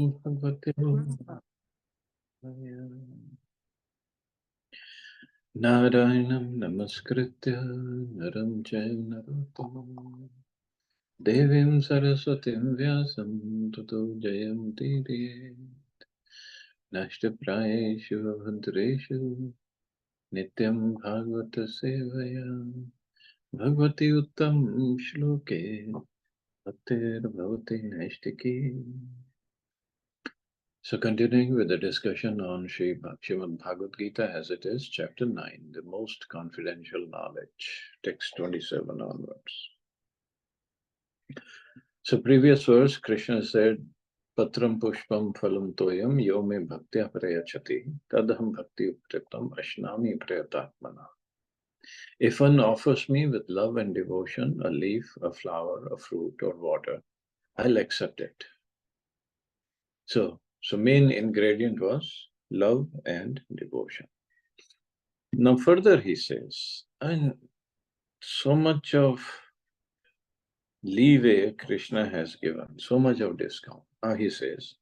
Bhagavate Narayanam Namaskritya Naram Chaiva Narottamam Devim Saraswatim Vyasam Tato Jayam Tiriyet Nashtaprayeshu Bhadreshu Nityam Bhagavata Sevaya Bhagavati Uttam Shloke Bhaktir Bhavati Naishtiki. So continuing with the discussion on Srimad Bhagavad Gita as it is, chapter 9, the most confidential knowledge, text 27 onwards. So previous verse, Krishna said, Patram pushpam phalam toyam yo me bhaktya prayachati tadham bhakti upritam ashnami prayatatmana. If one offers me with love and devotion a leaf, a flower, a fruit or water, I'll accept it. So main ingredient was love and devotion. Now further he says, and so much of leeway Krishna has given, so much of discount. Now he says,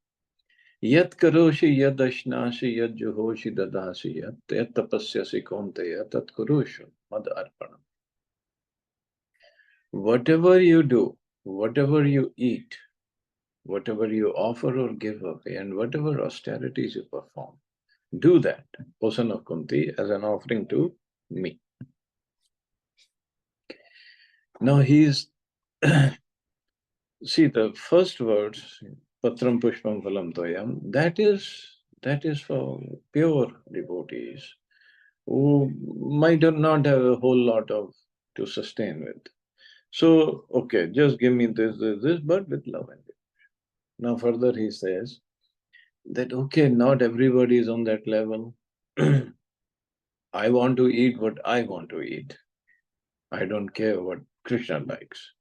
Yat karoshi yad ashnashi yad juhoshi dadasi yat tapasyasi konteya tat kurushu mad arpanam. Whatever you do, whatever you eat, whatever you offer or give away, and whatever austerities you perform, do that, O son of Kunti, as an offering to me. Now he's see the first words, Patram Pushpam Phalam Toyam, that is for pure devotees who might not have a whole lot of to sustain with. So, okay, just give me this, but with love and devotion. Now further he says that okay, not everybody is on that level. I want to eat what I want to eat. I don't care what Krishna likes.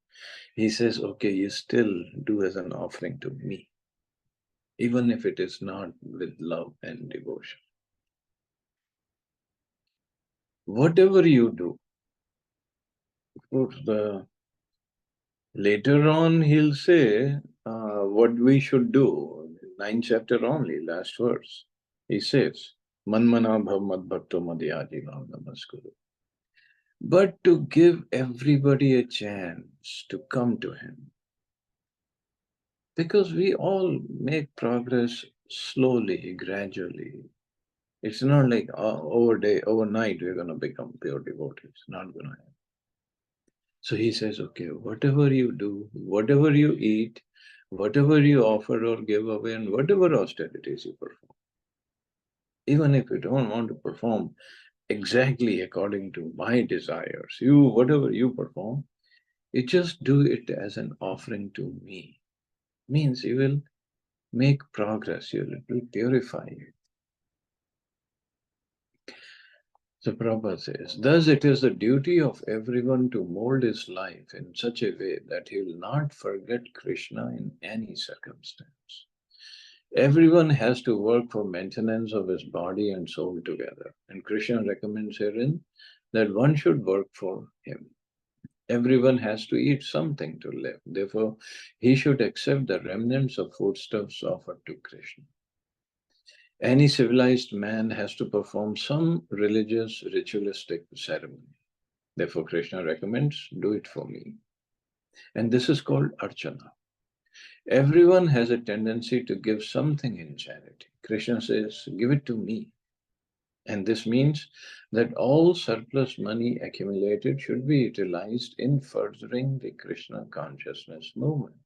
He says, okay, you still do as an offering to me, even if it is not with love and devotion. Whatever you do, of course, later on he'll say what we should do. 9th chapter only, last verse. He says, Manmana bhav mad bhakto madhyajivam namaskuru. But to give everybody a chance to come to him, because we all make progress slowly, gradually. It's not like overnight we're going to become pure devotees. Not going to happen. So he says, okay, whatever you do, whatever you eat, whatever you offer or give away, and whatever austerities you perform, even if you don't want to perform exactly according to my desires, whatever you perform, you just do it as an offering to me. Means you will make progress, it will purify you. So Prabhupada says, thus it is the duty of everyone to mold his life in such a way that he will not forget Krishna in any circumstance. Everyone has to work for maintenance of his body and soul together. And Krishna recommends herein that one should work for him. Everyone has to eat something to live. Therefore, he should accept the remnants of foodstuffs offered to Krishna. Any civilized man has to perform some religious, ritualistic ceremony. Therefore, Krishna recommends, do it for me. And this is called archana. Everyone has a tendency to give something in charity. Krishna says, give it to me. And this means that all surplus money accumulated should be utilized in furthering the Krishna consciousness movement.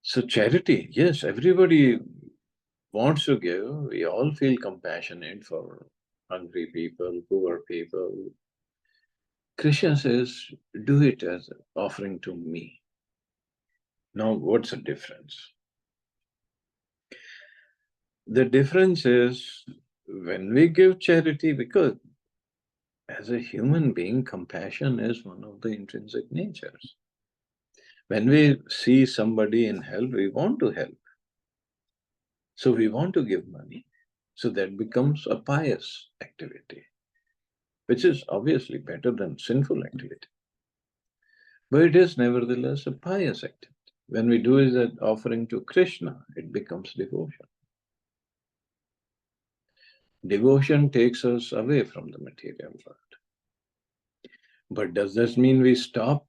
So charity, yes, everybody wants to give. We all feel compassionate for hungry people, poor people. Krishna says, do it as an offering to me. Now, what's the difference? The difference is when we give charity, because as a human being, compassion is one of the intrinsic natures. When we see somebody in help, we want to help. So we want to give money. So that becomes a pious activity, which is obviously better than sinful activity. But it is nevertheless a pious activity. When we do that offering to Krishna, it becomes devotion. Devotion takes us away from the material world. But does this mean we stop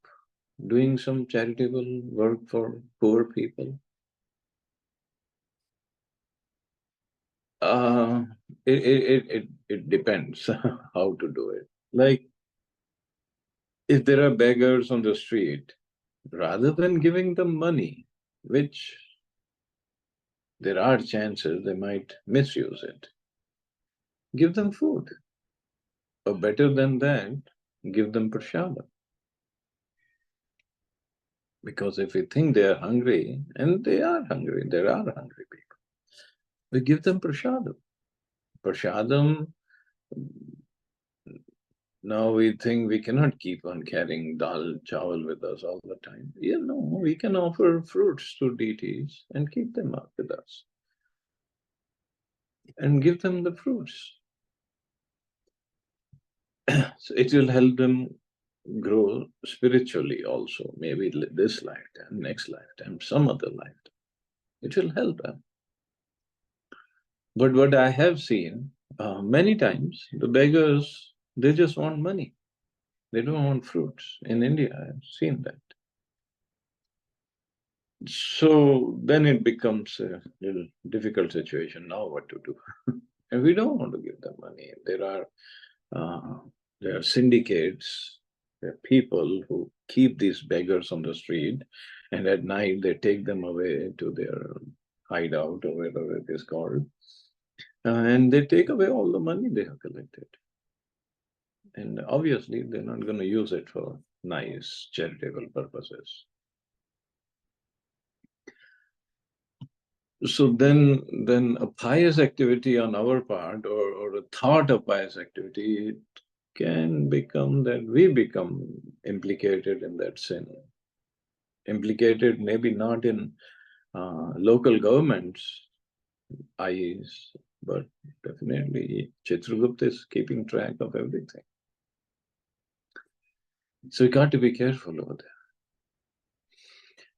doing some charitable work for poor people? Uh, it depends how to do it. Like, if there are beggars on the street, rather than giving them money, which there are chances they might misuse it, give them food. Or better than that, give them prasada. Because if we think they are hungry, and they are hungry, there are hungry people, we give them prasadam. Prasadam, now we think we cannot keep on carrying dal, chawal with us all the time. We can offer fruits to deities and keep them up with us and give them the fruits. So it will help them grow spiritually also, maybe this lifetime, next lifetime, some other lifetime. It will help them. But what I have seen many times, the beggars, they just want money. They don't want fruits. In India, I've seen that. So then it becomes a little difficult situation now what to do. And we don't want to give them money. Uh, there are syndicates, there are people who keep these beggars on the street, and at night they take them away to their hideout or whatever it is called, and they take away all the money they have collected. And obviously, they're not going to use it for nice charitable purposes. So then a pious activity on our part, or a thought of pious activity, it can become that we become implicated in that sin. Implicated maybe not in local governments' eyes, but definitely Chitragupta is keeping track of everything. So we got to be careful over there.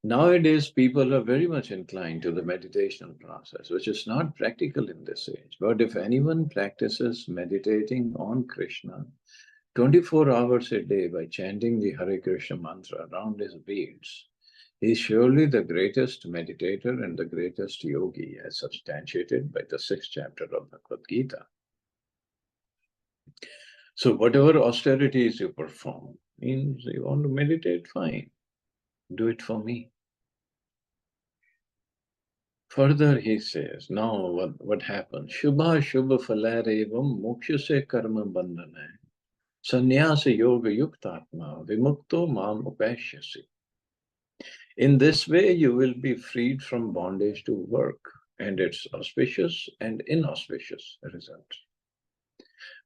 Nowadays, people are very much inclined to the meditation process, which is not practical in this age. But if anyone practices meditating on Krishna 24 hours a day by chanting the Hare Krishna mantra around his beads, he is surely the greatest meditator and the greatest yogi, as substantiated by the 6th chapter of Bhagavad Gita. So whatever austerities you perform means you want to meditate, fine. Do it for me. Further, he says, now what happens? Shubha Shubha Falarevam Moksha se Karma Bandhana Sannyasa Yoga Yuktatma Vimukto Mam Upashyasi. In this way, you will be freed from bondage to work and its auspicious and inauspicious results.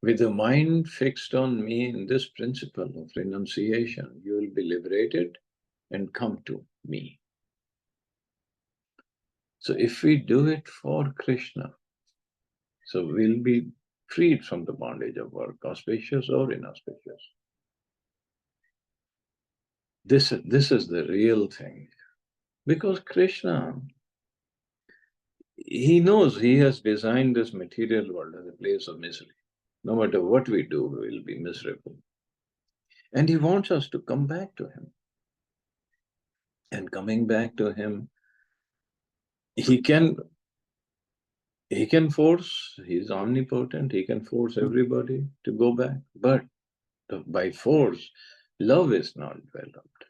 With the mind fixed on me in this principle of renunciation, you will be liberated and come to me. So if we do it for Krishna, so we'll be freed from the bondage of work, auspicious or inauspicious. This is the real thing. Because Krishna, he knows he has designed this material world as a place of misery. No matter what we do, we will be miserable. And he wants us to come back to him. And coming back to him, he can force, he's omnipotent, he can force everybody to go back. But by force, love is not developed.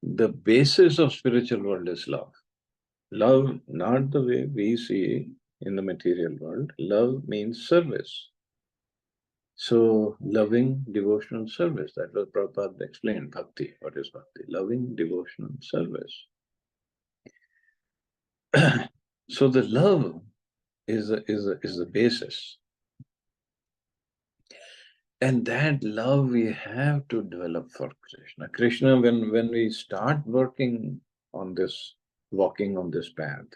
The basis of spiritual world is love. Love, not the way we see in the material world. Love means service. So, loving devotional service. That was Prabhupada explained, bhakti. What is bhakti? Loving devotional service. So the love is the basis. And that love we have to develop for Krishna. Krishna, when we start working on this, walking on this path,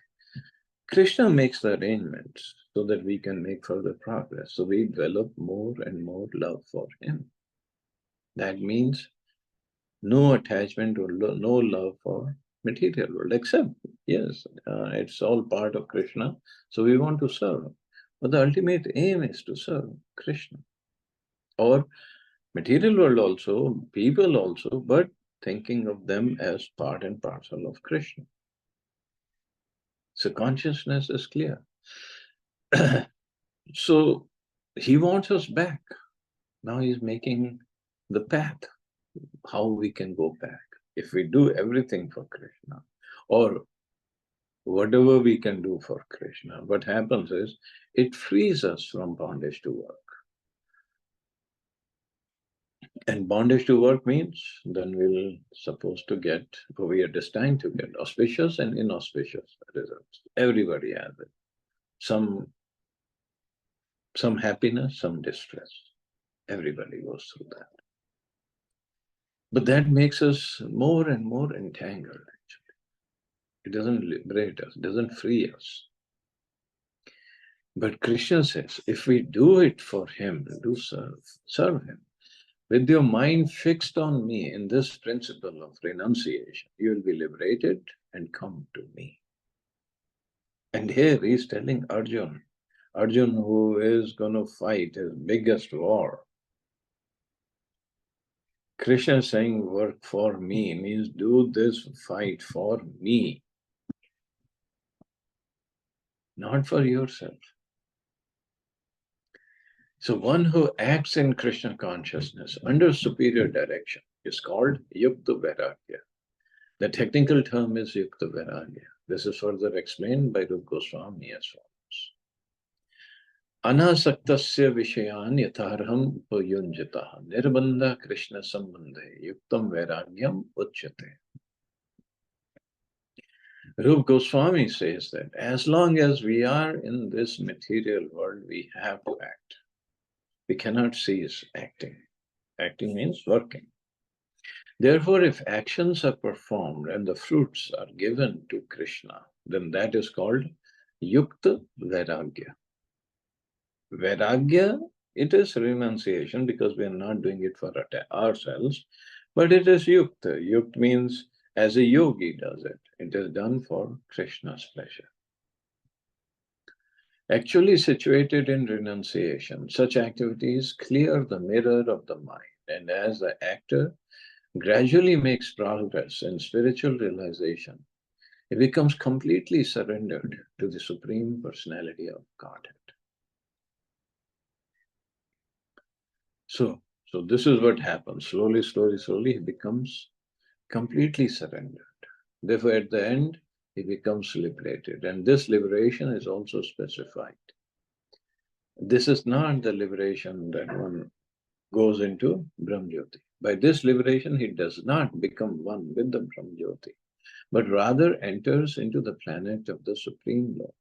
Krishna makes the arrangements so that we can make further progress. So we develop more and more love for him. That means No attachment or no love for material world, except, yes, it's all part of Krishna, so we want to serve. But the ultimate aim is to serve Krishna. Or material world also, people also, but thinking of them as part and parcel of Krishna. So consciousness is clear. So he wants us back. Now he's making the path, how we can go back. If we do everything for Krishna, or whatever we can do for Krishna, what happens is it frees us from bondage to work. And bondage to work means then we'll supposed to get, or we are destined to get auspicious and inauspicious results. Everybody has it. Some some happiness, some distress. Everybody goes through that. But that makes us more and more entangled, actually. It doesn't liberate us, doesn't free us. But Krishna says, if we do it for him, do serve him. With your mind fixed on me in this principle of renunciation, you will be liberated and come to me. And here he's telling Arjun, who is going to fight his biggest war. Krishna saying, work for me means do this fight for me, not for yourself. So one who acts in Krishna consciousness under superior direction is called Yukta Vairagya. The technical term is Yukta Vairagya. This is further explained by Rupa Goswami as follows. Anasaktasya vishayan yatharham upayunjitaha nirbandha Krishna sambandhe yuktam vairagyam uchyate. Rupa Goswami says that as long as we are in this material world, we have to act. We cannot cease acting. Acting means working. Therefore, if actions are performed and the fruits are given to Krishna, then that is called Yukta Vairagya. Vairagya, it is renunciation because we are not doing it for ourselves, but it is Yukta. Yukt means as a yogi does it. It is done for Krishna's pleasure. Actually situated in renunciation, such activities clear the mirror of the mind, and as the actor gradually makes progress in spiritual realization, it becomes completely surrendered to the Supreme Personality of Godhead. So this is what happens. Slowly, he becomes completely surrendered. Therefore, at the end, he becomes liberated. And this liberation is also specified. This is not the liberation that one goes into Brahmjyoti. By this liberation, he does not become one with the Brahmjyoti, but rather enters into the planet of the Supreme Lord.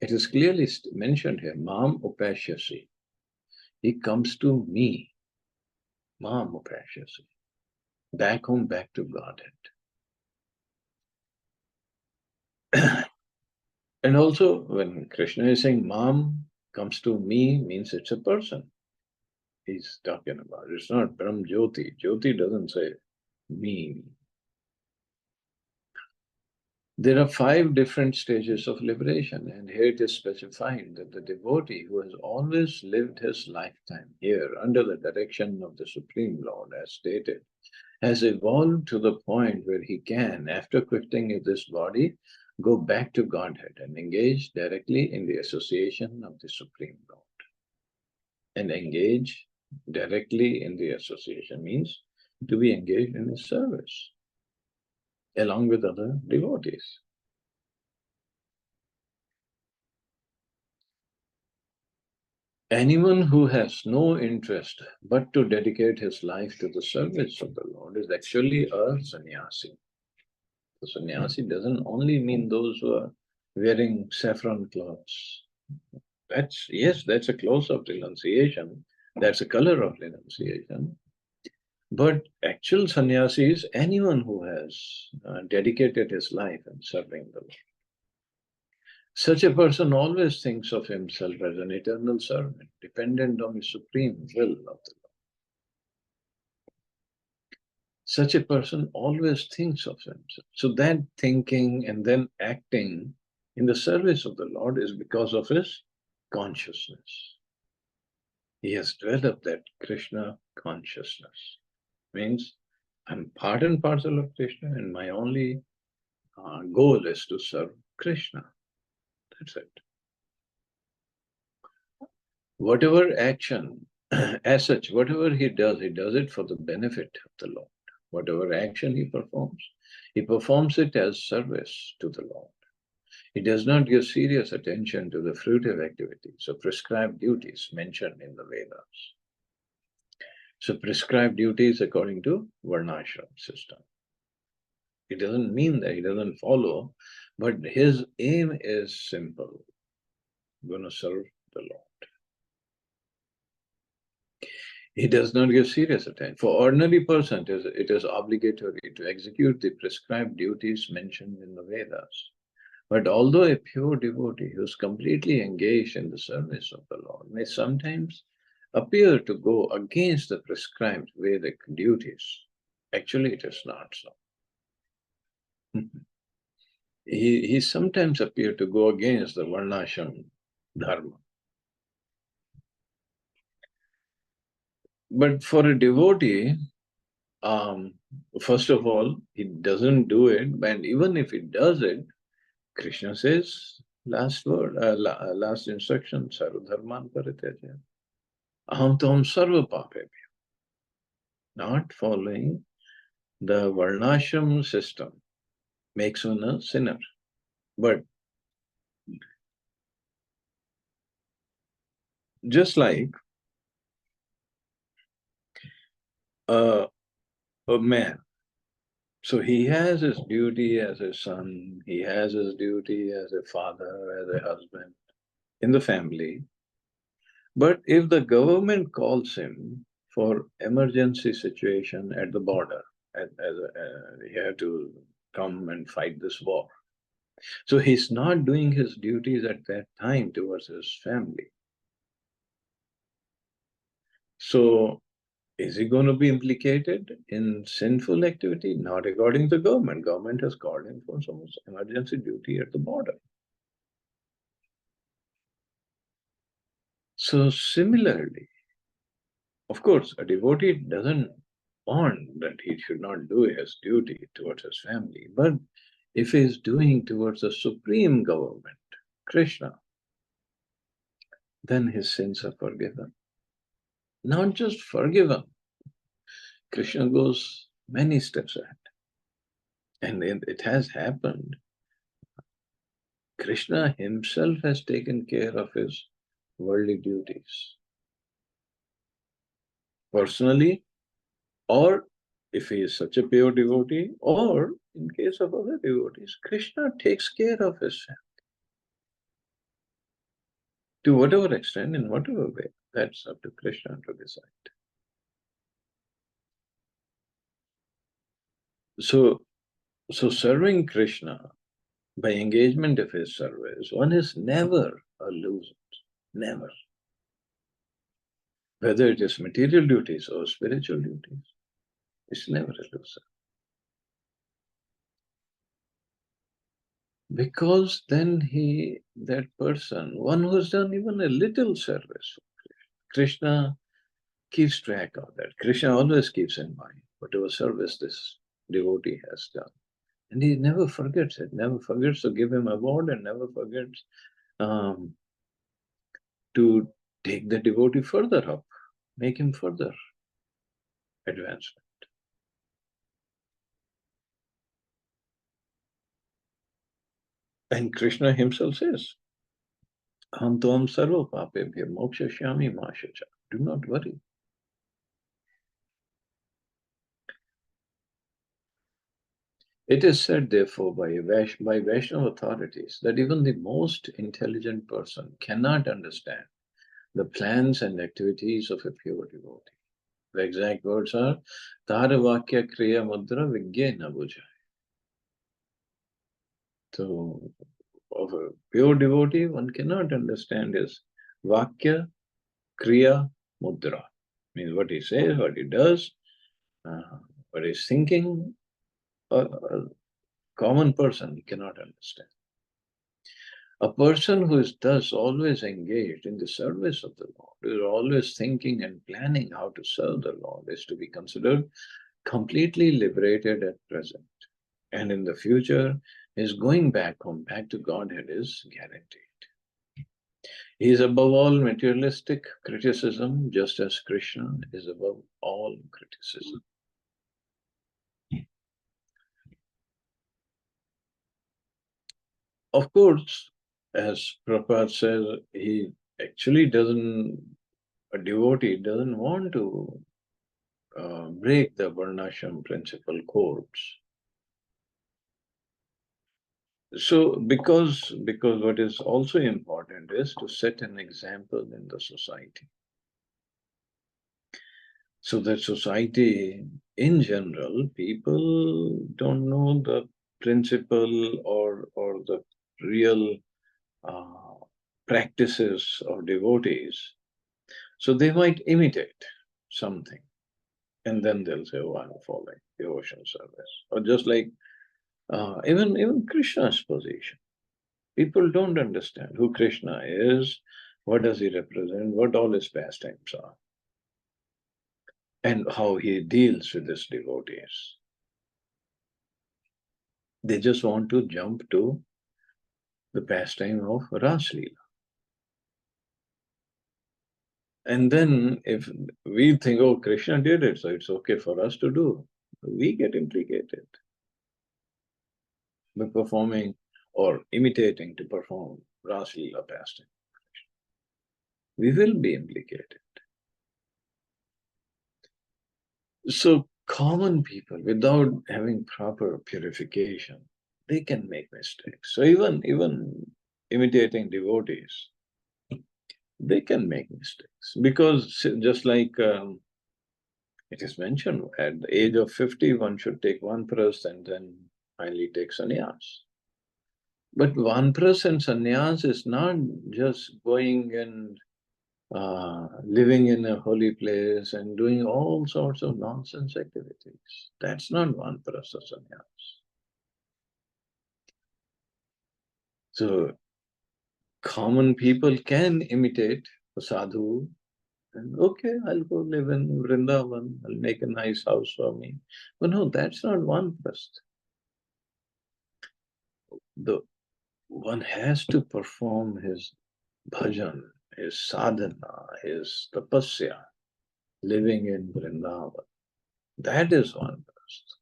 It is clearly mentioned here, Mam Upashyasi. He comes to me, Mam Upashyasi, back home, back to Godhead. And also, when Krishna is saying Mam comes to me, means it's a person he's talking about. It's not Brahm Jyoti. Jyoti doesn't say me. There are 5 different stages of liberation, and here it is specified that the devotee who has always lived his lifetime here under the direction of the Supreme Lord, as stated, has evolved to the point where he can, after quitting this body, go back to Godhead and engage directly in the association of the Supreme Lord. And engage directly in the association means to be engaged in his service along with other devotees. Anyone who has no interest but to dedicate his life to the service of the Lord is actually a sannyasi. The sannyasi doesn't only mean those who are wearing saffron clothes. That's a cloth of renunciation. That's a color of renunciation. But actual sannyasi is anyone who has dedicated his life in serving the Lord. Such a person always thinks of himself as an eternal servant, dependent on the supreme will of the Lord. Such a person always thinks of himself. So that thinking and then acting in the service of the Lord is because of his consciousness. He has developed that Krishna consciousness. Means I'm part and parcel of Krishna, and my only goal is to serve Krishna. That's it. Whatever action, as such, whatever he does it for the benefit of the Lord. Whatever action he performs it as service to the Lord. He does not give serious attention to the fruitive activities or prescribed duties mentioned in the Vedas. So prescribed duties according to Varnashram system. It doesn't mean that he doesn't follow, but his aim is simple. I'm going to serve the Lord. He does not give serious attention. For ordinary person, it is obligatory to execute the prescribed duties mentioned in the Vedas. But although a pure devotee who is completely engaged in the service of the Lord may sometimes appear to go against the prescribed Vedic duties, actually it is not so. He sometimes appears to go against the Varnashram dharma. But for a devotee, first of all, he doesn't do it, and even if he does it, Krishna says, last word, last instruction, sarva dharman parityaja. Aham tam sarva papebhyo. Not following the varnashram system makes one a sinner. But just like a man, so he has his duty as a son, he has his duty as a father, as a husband in the family. But if the government calls him for emergency situation at the border, he had to come and fight this war. So he's not doing his duties at that time towards his family. So is he going to be implicated in sinful activity? Not according to the government. Government has called him for some emergency duty at the border. So similarly, of course, a devotee doesn't want that he should not do his duty towards his family. But if he is doing towards the supreme government, Krishna, then his sins are forgiven. Not just forgiven. Krishna goes many steps ahead. And it has happened. Krishna himself has taken care of his worldly duties. Personally, or if he is such a pure devotee, or in case of other devotees, Krishna takes care of his family. To whatever extent, in whatever way, that's up to Krishna to decide. So serving Krishna by engagement of his service, one is never a loser. Never. Whether it is material duties or spiritual duties, it's never a loser. Because then that person, one who has done even a little service for Krishna keeps track of that. Krishna always keeps in mind whatever service this devotee has done. And he never forgets it, never forgets to give him a award, and never forgets to take the devotee further up, make him further advancement. And Krishna himself says, Aham tvam sarva papebhyo mokshashyami ma shacha. Do not worry. It is said, therefore, by Vaishnava authorities that even the most intelligent person cannot understand the plans and activities of a pure devotee. The exact words are, Tara Vakya Kriya Mudra Vigya na bujhai. So, of a pure devotee, one cannot understand his Vakya Kriya Mudra. Means what he says, what he does, But his thinking, a common person he cannot understand. A person who is thus always engaged in the service of the Lord, who is always thinking and planning how to serve the Lord, is to be considered completely liberated at present. And in the future, his going back home, back to Godhead is guaranteed. He is above all materialistic criticism, just as Krishna is above all criticism. Of course, as Prabhupada says, he actually doesn't, a devotee doesn't want to break the Varnashram principle codes. So, because what is also important is to set an example in the society. So that society, in general, people don't know the principle or the real uh, practices of devotees. So they might imitate something, and then they'll say, "Oh, I'm following devotion service." Or just like even Krishna's position. People don't understand who Krishna is, what does he represent, what all his pastimes are, and how he deals with his devotees. They just want to jump to the pastime of Ras Leela. And then if we think, oh, Krishna did it, so it's okay for us to do, we get implicated by performing or imitating to perform Ras Leela pastime. We will be implicated. So common people, without having proper purification, they can make mistakes. So even imitating devotees, they can make mistakes because just like it is mentioned, at the age of 50, one should take vanaprastha and then finally take sannyas. But vanaprastha and sannyas is not just going and living in a holy place and doing all sorts of nonsense activities. That's not vanaprastha sannyas. So common people can imitate a sadhu and okay, I'll go live in Vrindavan, I'll make a nice house for me. But no, that's not vanaprastha. The one has to perform his bhajan, his sadhana, his tapasya, living in Vrindavan. That is vanaprastha.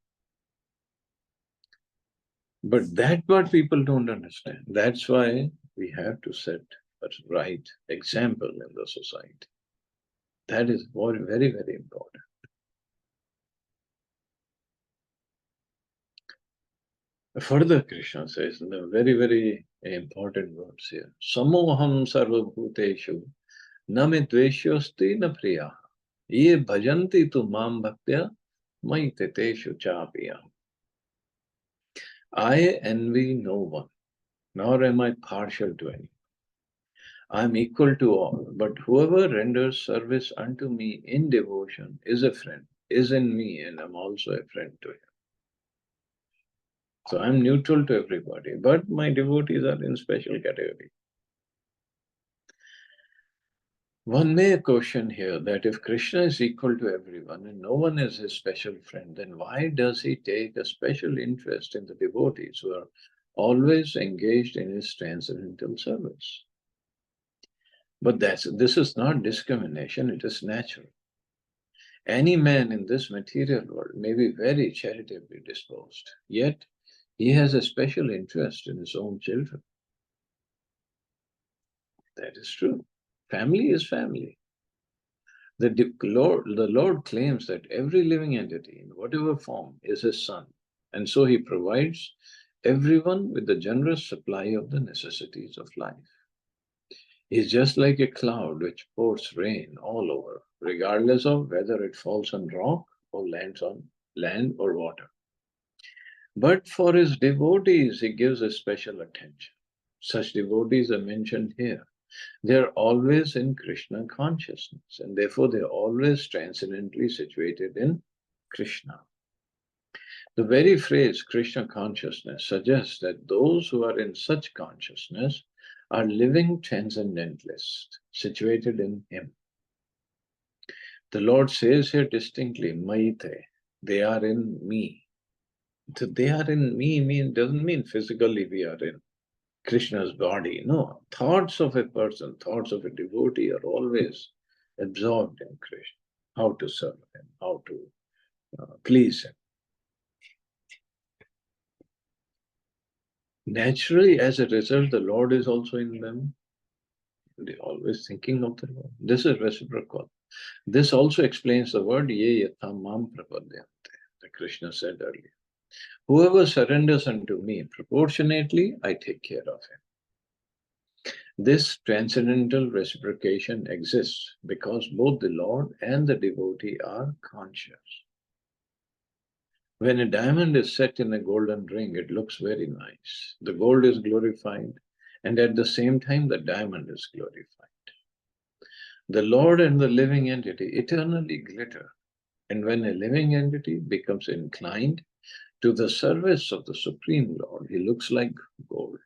But that's what people don't understand. That's why we have to set a right example in the society. That is very, very, very important. Further, Krishna says in the very, very important words here, Samoham sarvabhuteshu name dveshyosti na priya. Ye bhajanti tu mam bhaktya mai teteshu chapiya. I envy no one, nor am I partial to any. I am equal to all, but whoever renders service unto me in devotion is a friend, is in me, and I'm also a friend to him. So I'm neutral to everybody, but my devotees are in special category. One may question here that if Krishna is equal to everyone and no one is his special friend, then why does he take a special interest in the devotees who are always engaged in his transcendental service? But this is not discrimination, it is natural. Any man in this material world may be very charitably disposed, yet he has a special interest in his own children. That is true. Family is family. The Lord claims that every living entity, in whatever form, is his son, and so he provides everyone with the generous supply of the necessities of life. He is just like a cloud which pours rain all over, regardless of whether it falls on rock or lands on land or water. But for his devotees, he gives a special attention. Such devotees are mentioned here. They are always in Krishna consciousness, and therefore they are always transcendently situated in Krishna. The very phrase Krishna consciousness suggests that those who are in such consciousness are living transcendentalists, situated in Him. The Lord says here distinctly, Maite, they are in me. So they are in me doesn't mean physically we are in Krishna's body. No, thoughts of a person, thoughts of a devotee are always absorbed in Krishna. How to serve Him, how to please Him. Naturally, as a result, the Lord is also in them. They're always thinking of the Lord. This is reciprocal. This also explains the word ye yatha mam prapadyante, that Krishna said earlier. Whoever surrenders unto me proportionately, I take care of him. This transcendental reciprocation exists because both the Lord and the devotee are conscious. When a diamond is set in a golden ring, it looks very nice. The gold is glorified, and at the same time, the diamond is glorified. The Lord and the living entity eternally glitter, and when a living entity becomes inclined to the service of the Supreme Lord, he looks like gold.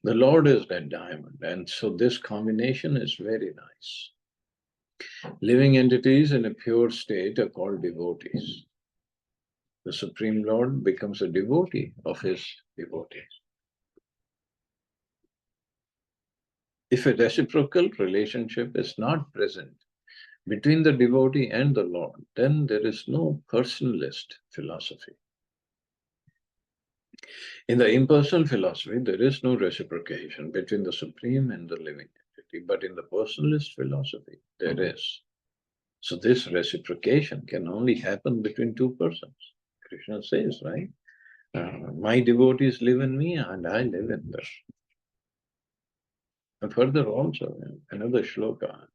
The Lord is that diamond, and so this combination is very nice. Living entities in a pure state are called devotees. The Supreme Lord becomes a devotee of his devotees. If a reciprocal relationship is not present between the devotee and the Lord, then there is no personalist philosophy. In the impersonal philosophy, there is no reciprocation between the Supreme and the living entity, but in the personalist philosophy, there is. So this reciprocation can only happen between two persons. Krishna says, right? My devotees live in me and I live in them. And further also, another shloka,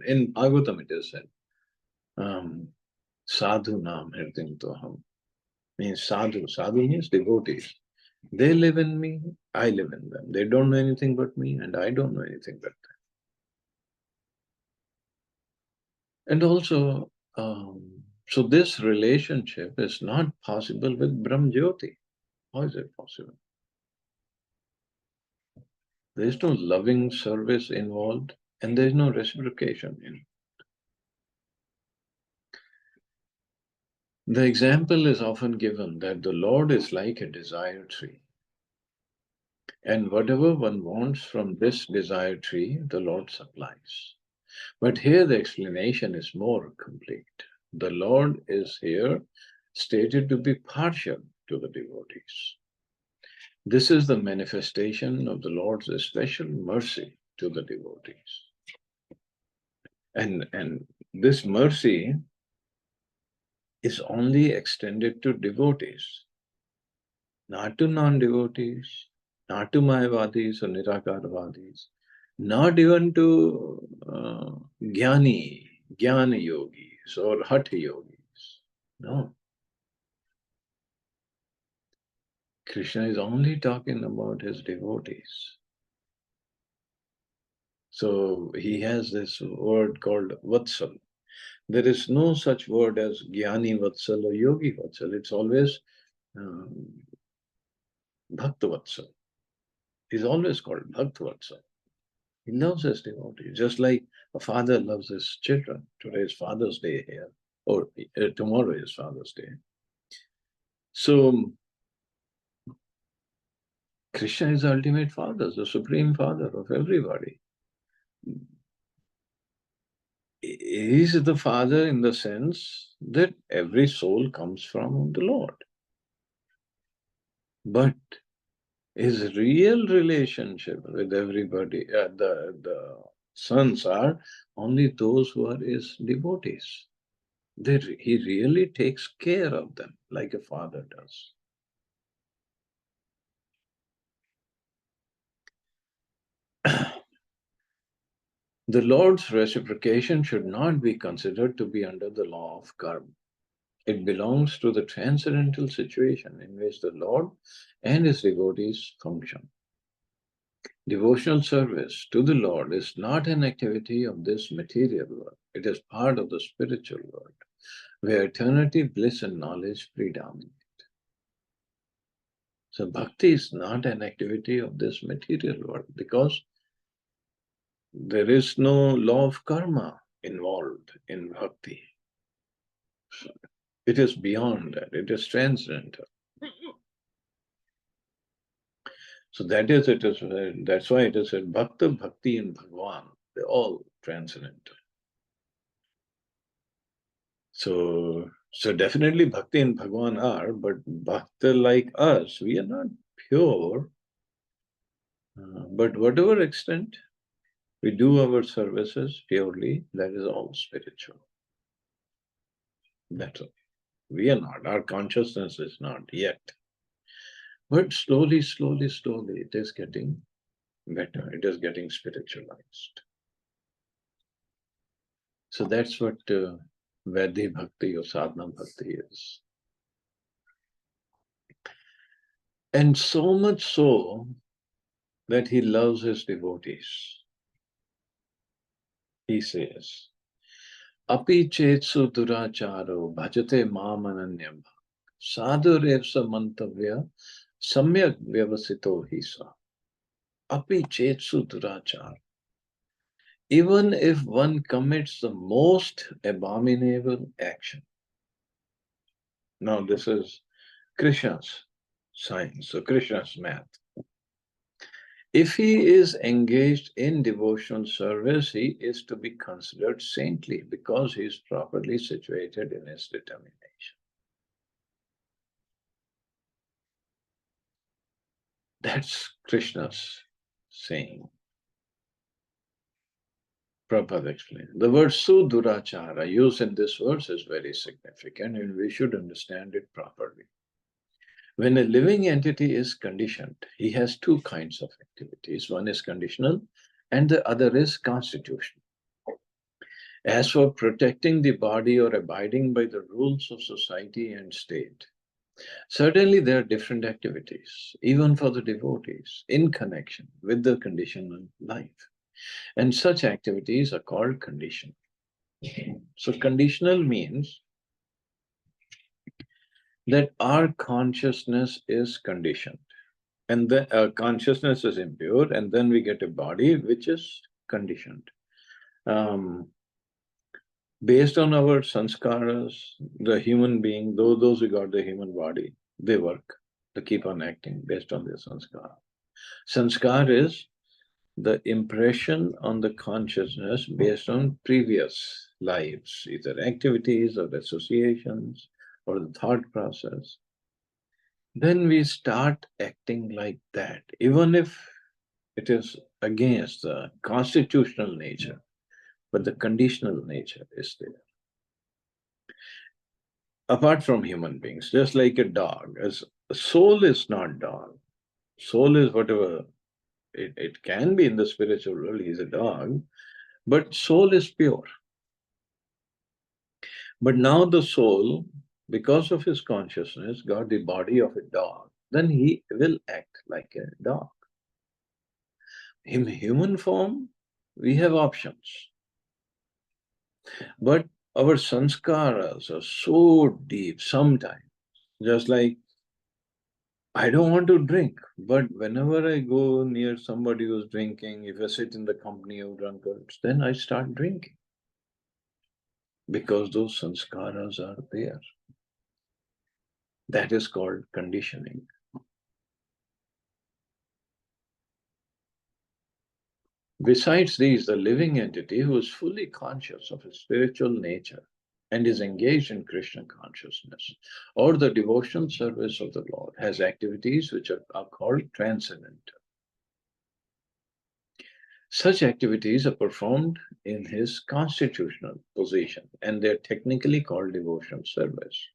in Bhagavatam it is said, sadhu nam hirtim toham, means sadhu. Sadhu means devotees. They live in me, I live in them. They don't know anything but me and I don't know anything but them. And also, so this relationship is not possible with Brahm Jyoti. How is it possible? There is no loving service involved and there is no reciprocation in it. The example is often given that the Lord is like a desire tree. And whatever one wants from this desire tree, the Lord supplies. But here the explanation is more complete. The Lord is here stated to be partial to the devotees. This is the manifestation of the Lord's special mercy to the devotees. And this mercy is only extended to devotees, not to non-devotees, not to Mayavadis or Nirakarvadis, not even to Jnana yogis or Hatha yogis. No. Krishna is only talking about his devotees. So he has this word called Vatsal. There is no such word as Jnani Vatsal or Yogi Vatsal. It's always Bhakta Vatsal. He's always called Bhakta Vatsal. He loves his devotees, just like a father loves his children. Today is Father's Day here, or tomorrow is Father's Day. So Krishna is the ultimate father, the supreme father of everybody. He is the father in the sense that every soul comes from the Lord. But his real relationship with everybody, the sons are only those who are his devotees. He really takes care of them like a father does. The Lord's reciprocation should not be considered to be under the law of karma. It belongs to the transcendental situation in which the Lord and his devotees function. Devotional service to the Lord is not an activity of this material world. It is part of the spiritual world. where eternity, bliss, and knowledge predominate. So bhakti is not an activity of this material world because there is no law of karma involved in bhakti. So it is beyond that, it is transcendental. So that is, it is, that's why it is said Bhakta, Bhakti, and Bhagwan, they're all transcendental. So definitely Bhakti and Bhagwan are, but Bhakta like us, we are not pure. But whatever extent we do our services purely, that is all spiritual. That's all. We are not, our consciousness is not yet. But slowly, slowly, slowly, it is getting better. It is getting spiritualized. So that's what Vaidhi Bhakti or Sadhana Bhakti is. And so much so that he loves his devotees. He says, Api chetsu duracharo bhajate mam ananyam sadhurevsa mantavya samyak vyavasito hisa. Api chetsu duracharo. Even if one commits the most abominable action. Now this is Krishna's science, so Krishna's math. If he is engaged in devotional service, he is to be considered saintly because he is properly situated in his determination. That's Krishna's saying. Prabhupada explained. The word sudurachara used in this verse is very significant and we should understand it properly. When a living entity is conditioned, he has two kinds of activities. One is conditional and the other is constitutional. As for protecting the body or abiding by the rules of society and state, certainly there are different activities, even for the devotees, in connection with the conditional life. And such activities are called conditional. So conditional means that our consciousness is conditioned. And the consciousness is impure, and then we get a body which is conditioned. Based on our sanskaras, the human being, those who got the human body, they work, they keep on acting based on their sanskara. Sanskar is the impression on the consciousness based on previous lives, either activities or associations or the thought process. Then we start acting like that, even if it is against the constitutional nature, but the conditional nature is there. Apart from human beings, just like a dog, as a soul is not dog. Soul is whatever it can be in the spiritual world, he's a dog, but soul is pure. But now the soul, because of his consciousness, got the body of a dog, then he will act like a dog. In human form, we have options. But our sanskaras are so deep sometimes, just like I don't want to drink, but whenever I go near somebody who's drinking, if I sit in the company of drunkards, then I start drinking. Because those sanskaras are there. That is called conditioning. Besides these, the living entity who is fully conscious of his spiritual nature and is engaged in Krishna consciousness or the devotional service of the Lord has activities which are called transcendental. Such activities are performed in his constitutional position and they're technically called devotional service.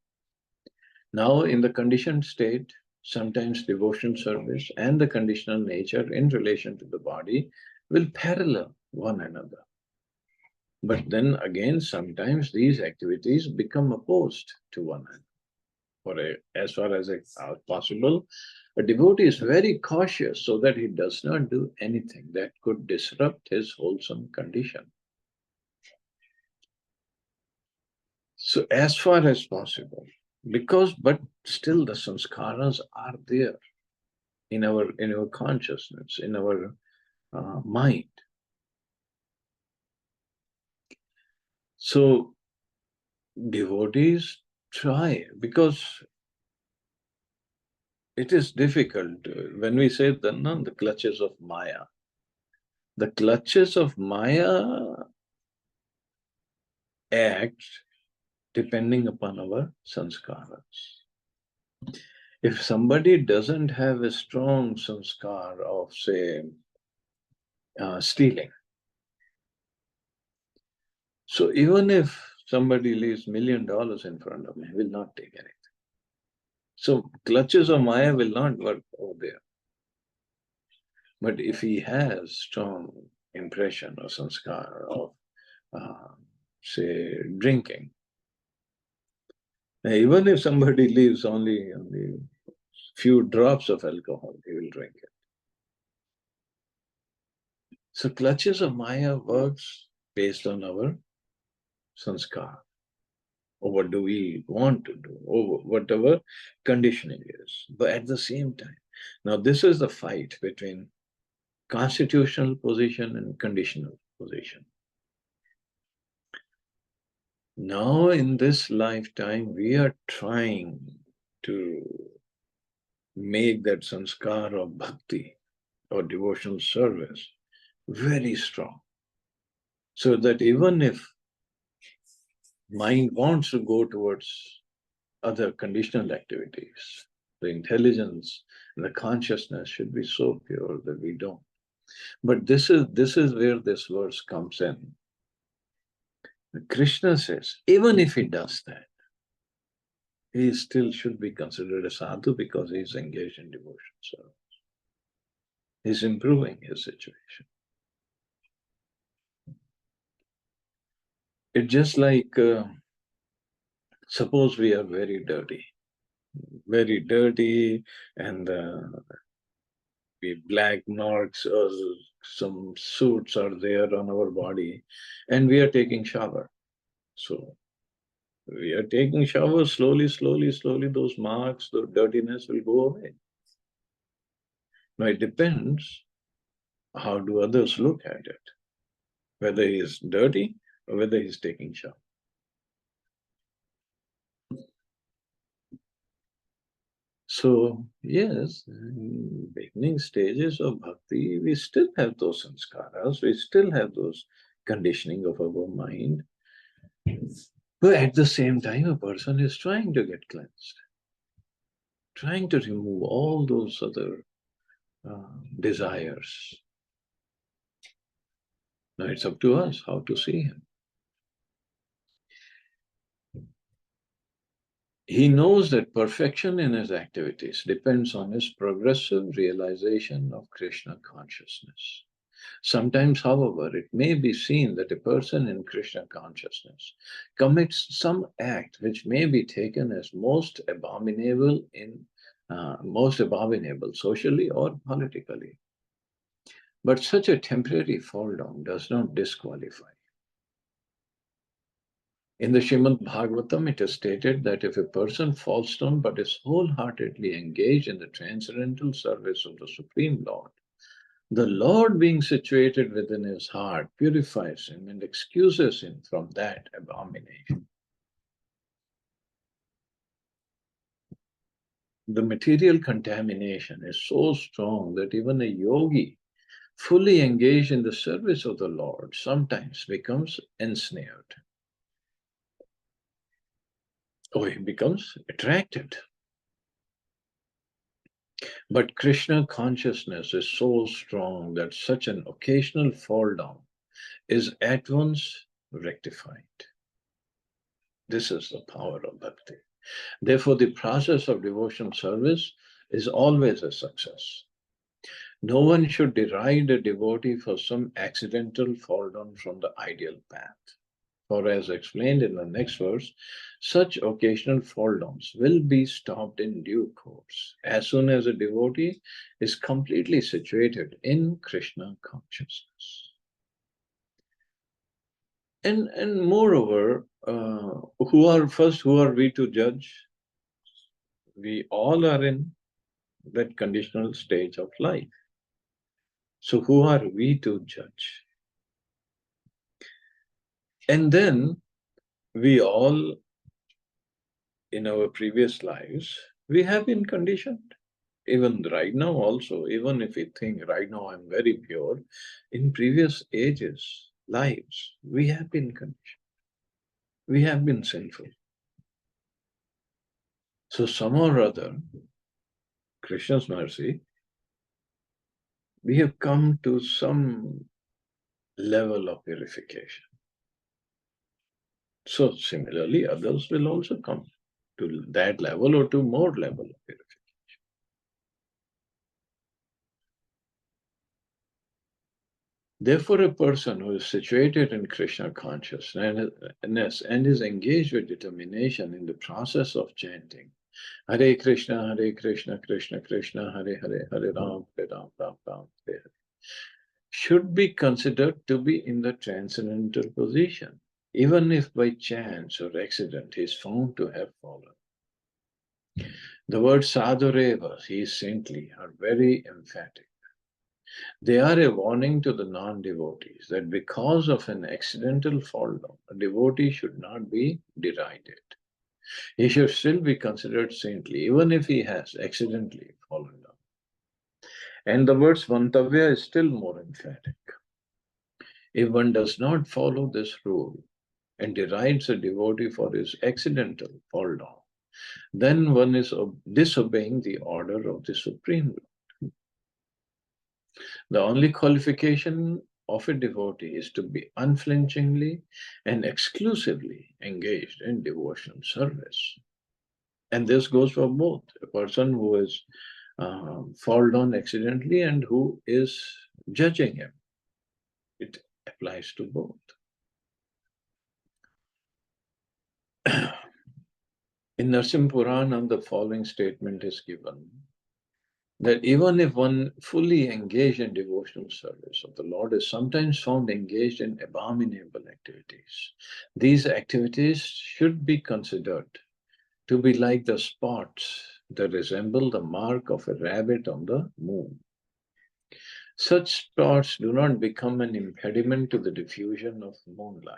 Now, in the conditioned state, sometimes devotional service and the conditional nature in relation to the body will parallel one another. But then again, sometimes these activities become opposed to one another. As far as possible, a devotee is very cautious so that he does not do anything that could disrupt his wholesome condition. So as far as possible, but still the sanskaras are there in our consciousness, in our mind. So devotees try, because it is difficult when we say the clutches of Maya. The clutches of Maya act depending upon our sanskaras. If somebody doesn't have a strong sanskar of, say, stealing, so even if somebody leaves $1,000,000 in front of me, I will not take anything. So clutches of Maya will not work over there. But if he has strong impression or sanskar of, uh, say, drinking, even if somebody leaves only few drops of alcohol, he will drink it. So clutches of Maya works based on our sanskar, or what do we want to do, or whatever conditioning is. But at the same time, now this is the fight between constitutional position and conditional position. Now in this lifetime, we are trying to make that sanskar of bhakti or devotional service very strong, so that even if mind wants to go towards other conditional activities, the intelligence and the consciousness should be so pure that we don't. But this is where this verse comes in. Krishna says, even if he does that, he still should be considered a sadhu because he is engaged in devotion. So he's improving his situation. It's just like, suppose we are very dirty, and black marks or some suits are there on our body, and we are taking shower. So we are taking shower slowly, those marks, the dirtiness will go away. Now it depends how do others look at it, whether he is dirty or whether he's taking shower. So yes, in beginning stages of bhakti, we still have those sanskaras, we still have those conditioning of our mind. But at the same time, a person is trying to get cleansed, trying to remove all those other desires. Now it's up to us how to see him. He knows that perfection in his activities depends on his progressive realization of Krishna consciousness. Sometimes, however, it may be seen that a person in Krishna consciousness commits some act which may be taken as most abominable socially or politically. But such a temporary fall down does not disqualify. In the Srimad Bhagavatam, it is stated that if a person falls down but is wholeheartedly engaged in the transcendental service of the Supreme Lord, the Lord, being situated within his heart, purifies him and excuses him from that abomination. The material contamination is so strong that even a yogi, fully engaged in the service of the Lord, sometimes becomes ensnared, or he becomes attracted. But Krishna consciousness is so strong that such an occasional fall down is at once rectified. This is the power of bhakti. Therefore, the process of devotional service is always a success. No one should deride a devotee for some accidental fall down from the ideal path. For as explained in the next verse, such occasional fall downs will be stopped in due course, as soon as a devotee is completely situated in Krishna consciousness. And moreover, who are we to judge? We all are in that conditional stage of life. So who are we to judge? And then we all, in our previous lives, we have been conditioned. Even right now also, even if we think right now I'm very pure, in previous ages, lives, we have been conditioned. We have been sinful. So some or other, Krishna's mercy, we have come to some level of purification. So similarly, others will also come to that level or to more level of purification. Therefore, a person who is situated in Krishna consciousness and is engaged with determination in the process of chanting Hare Krishna, Krishna Krishna, Hare Hare, Hare Ram, Ram Ram, Hare Hare, should be considered to be in the transcendental position, even if by chance or accident he is found to have fallen. The words sadhureva, he is saintly, are very emphatic. They are a warning to the non-devotees that because of an accidental fall down, a devotee should not be derided. He should still be considered saintly, even if he has accidentally fallen down. And the words Vantavya is still more emphatic. If one does not follow this rule and derides a devotee for his accidental fall down, then one is disobeying the order of the Supreme Lord. The only qualification of a devotee is to be unflinchingly and exclusively engaged in devotional service. And this goes for both a person who is fall down accidentally and who is judging him. It applies to both. In Narsim Purana, the following statement is given that even if one fully engaged in devotional service of the Lord is sometimes found engaged in abominable activities, these activities should be considered to be like the spots that resemble the mark of a rabbit on the moon. Such spots do not become an impediment to the diffusion of moonlight.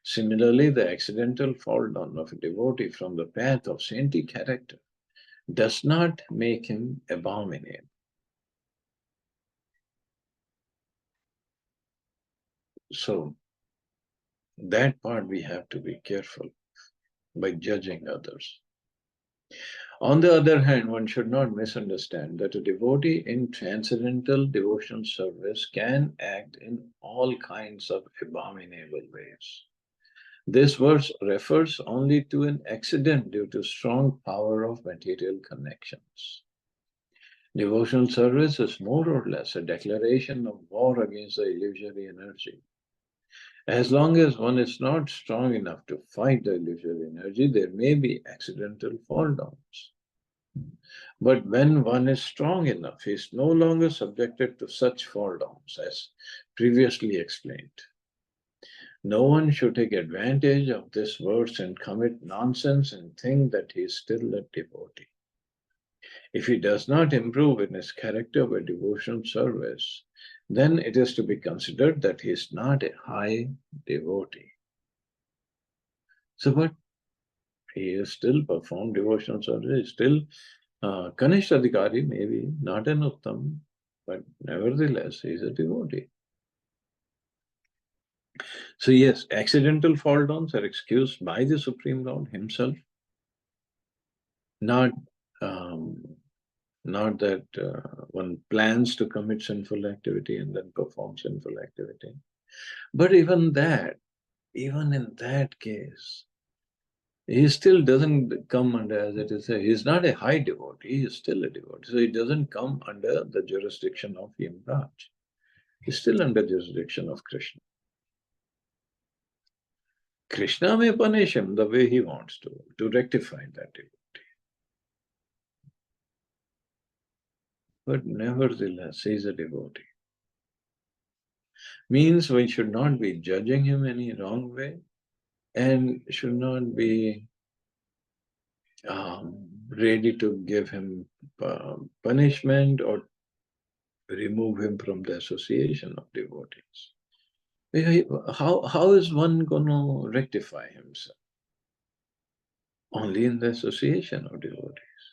Similarly, the accidental fall down of a devotee from the path of saintly character does not make him abominable. So, that part we have to be careful by judging others. On the other hand, one should not misunderstand that a devotee in transcendental devotional service can act in all kinds of abominable ways. This verse refers only to an accident due to strong power of material connections. Devotional service is more or less a declaration of war against the illusory energy. As long as one is not strong enough to fight the illusory energy, there may be accidental fall downs. But when one is strong enough, he is no longer subjected to such fall downs as previously explained. No one should take advantage of this verse and commit nonsense and think that he is still a devotee. If he does not improve in his character by devotional service, then it is to be considered that he is not a high devotee. So, but he is still performed devotional service, he is still Kanishta Adhikari, maybe not an Uttam, but nevertheless, he is a devotee. So, yes, accidental fall downs are excused by the Supreme Lord himself, not um, not that one plans to commit sinful activity and then perform sinful activity. But even in that case, he still doesn't come under, as it is said, he's not a high devotee, he is still a devotee. So he doesn't come under the jurisdiction of Yamraj. He's still under jurisdiction of Krishna. Krishna may punish him the way he wants to rectify that devotee. But nevertheless, he is a devotee. Means we should not be judging him any wrong way and should not be ready to give him punishment or remove him from the association of devotees. How is one going to rectify himself? Only in the association of devotees.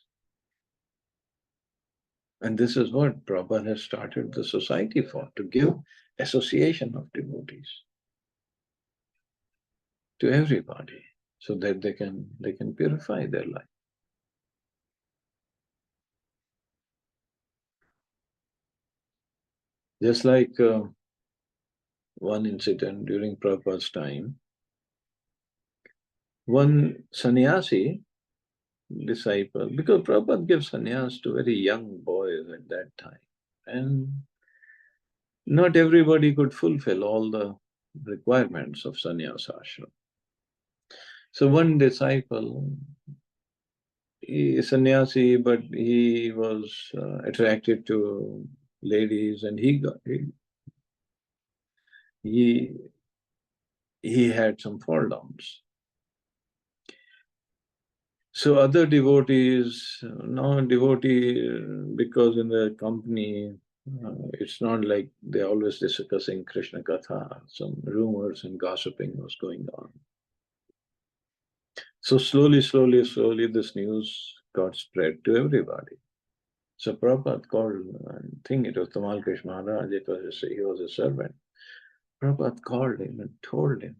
And this is what Prabhupada has started the society for, to give association of devotees to everybody, so that they can purify their life. Just like one incident during Prabhupada's time, one sannyasi disciple, because Prabhupada gives sannyas to very young boys at that time, and not everybody could fulfill all the requirements of sannyas ashram. So one disciple, he is sannyasi, but he was attracted to ladies, and he had some fall downs. So other devotees, no devotee, because in the company, it's not like they're always discussing Krishna Katha. Some rumors and gossiping was going on. So slowly, this news got spread to everybody. So Prabhupada called, I think it was Tamal Krishna Maharaj, he was a servant. Prabhupada called him and told him,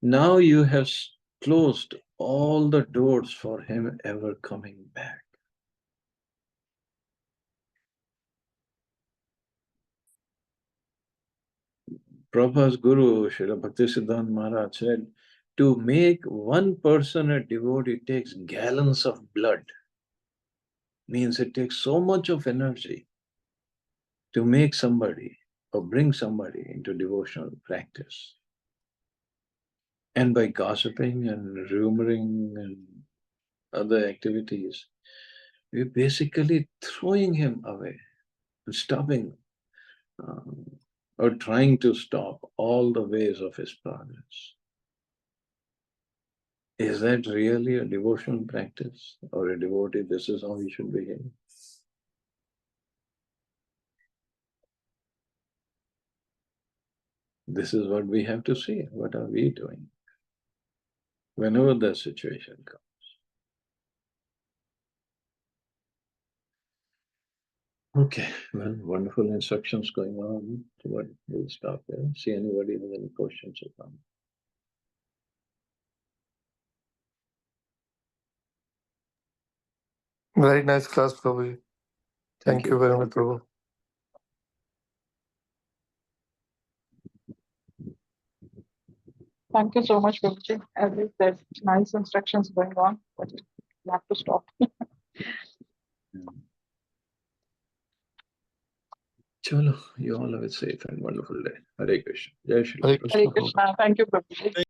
now you have closed all the doors for him ever coming back. Prabhupada's Guru, Srila Bhaktisiddhanta Maharaj said, to make one person a devotee takes gallons of blood. Means it takes so much of energy to make somebody or bring somebody into devotional practice. And by gossiping and rumoring and other activities, we're basically throwing him away and stopping or trying to stop all the ways of his progress. Is that really a devotional practice or a devotee? This is how he should behave. This is what we have to see. What are we doing whenever the situation comes? Okay, well, wonderful instructions going on. But we'll stop there. See anybody with any questions or comments? Very nice class, Prabhu. Thank you very much, Prabhu. Thank you so much, Prabhuji. As you said, nice instructions going on, but you have to stop. Chalo, you all have a safe and wonderful day. Hare Krishna. Jai Shri Hare Krishna. Hare Krishna, Prabhu. Krishna. Thank you, Prabhuji.